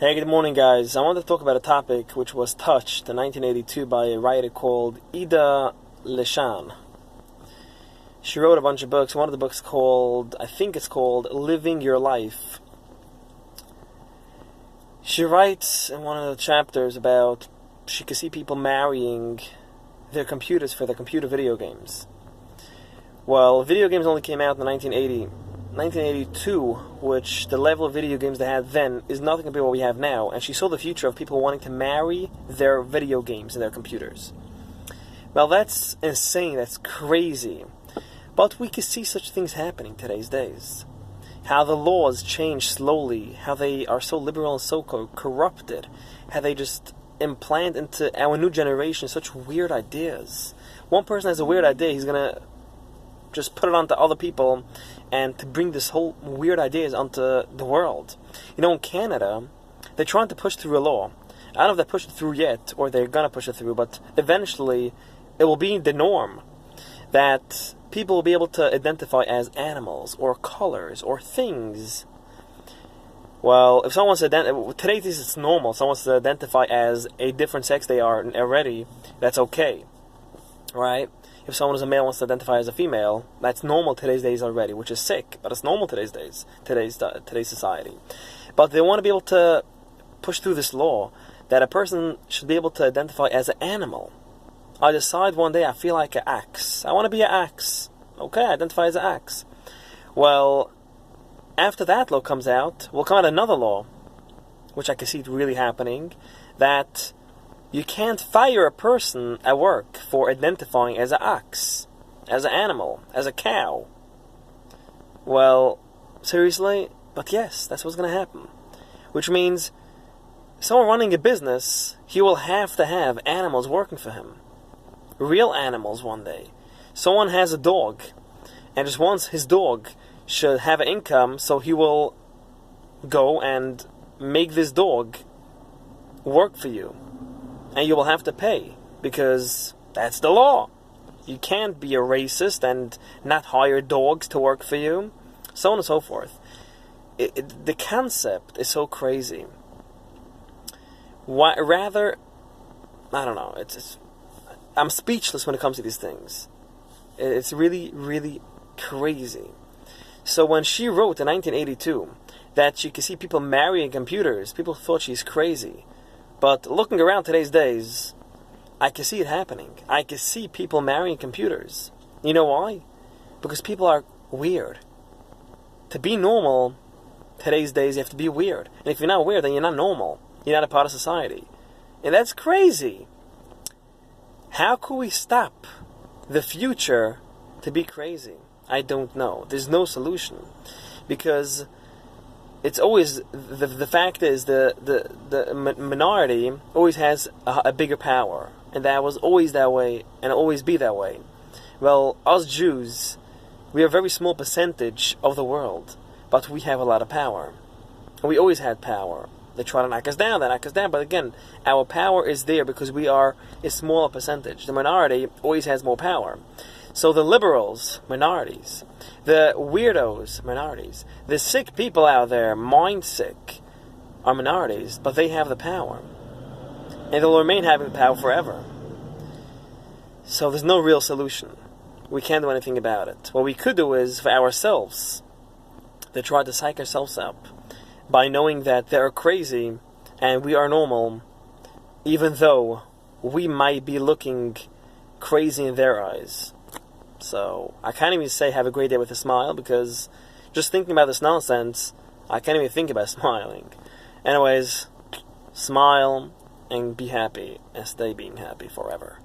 Hey, good morning, guys. I wanted to talk about a topic which was touched in 1982 by a writer called Ida Leshan. She wrote a bunch of books. One of the books I think it's called Living Your Life. She writes in one of the chapters about she could see people marrying their computers for their computer video games. Well, video games only came out in 1982, which the level of video games they had then is nothing compared to what we have now, and she saw the future of people wanting to marry their video games in their computers. Well, that's insane, that's crazy. But we can see such things happening today's days. How the laws change slowly, how they are so liberal and so corrupted, how they just implant into our new generation such weird ideas. One person has a weird idea, he's going to just put it onto other people and to bring this whole weird ideas onto the world. You know, in Canada, they're trying to push through a law. I don't know if they pushed it through yet, or they're going to push it through, but eventually it will be the norm that people will be able to identify as animals, or colors, or things. Well, if someone wants today it's normal, if someone wants to identify as a different sex they are already, that's okay, right? If someone who's a male wants to identify as a female, that's normal today's days already, which is sick, but it's normal today's society. But they want to be able to push through this law that a person should be able to identify as an animal. I decide one day I feel like an axe. I want to be an axe. Okay, I identify as an axe. Well, after that law comes out, will come out another law, which I can see really happening, that you can't fire a person at work for identifying as an ox, as an animal, as a cow. Well, seriously? But yes, that's what's going to happen. Which means, someone running a business, he will have to have animals working for him. Real animals one day. Someone has a dog, and just wants his dog should have an income, so he will go and make this dog work for you. And you will have to pay, because that's the law. You can't be a racist and not hire dogs to work for you, so on and so forth. The concept is so crazy. I don't know, I'm speechless when it comes to these things. It's really, really crazy. So when she wrote in 1982 that she could see people marrying computers, people thought she's crazy. But looking around today's days, I can see it happening. I can see people marrying computers. You know why? Because people are weird. To be normal, today's days, you have to be weird. And if you're not weird, then you're not normal. You're not a part of society. And that's crazy. How could we stop the future to be crazy? I don't know. There's no solution. Because it's always, the fact is, the minority always has a bigger power. And that was always that way, and it'll always be that way. Well, us Jews, we are a very small percentage of the world, but we have a lot of power. And we always had power. They try to knock us down, but again, our power is there because we are a smaller percentage. The minority always has more power. So the liberals, minorities. The weirdos, minorities. The sick people out there, mind sick, are minorities, but they have the power. And they'll remain having the power forever. So there's no real solution. We can't do anything about it. What we could do is, for ourselves, to try to psych ourselves up by knowing that they are crazy and we are normal, even though we might be looking crazy in their eyes. So I can't even say have a great day with a smile, because just thinking about this nonsense, I can't even think about smiling. Anyways, smile and be happy and stay being happy forever.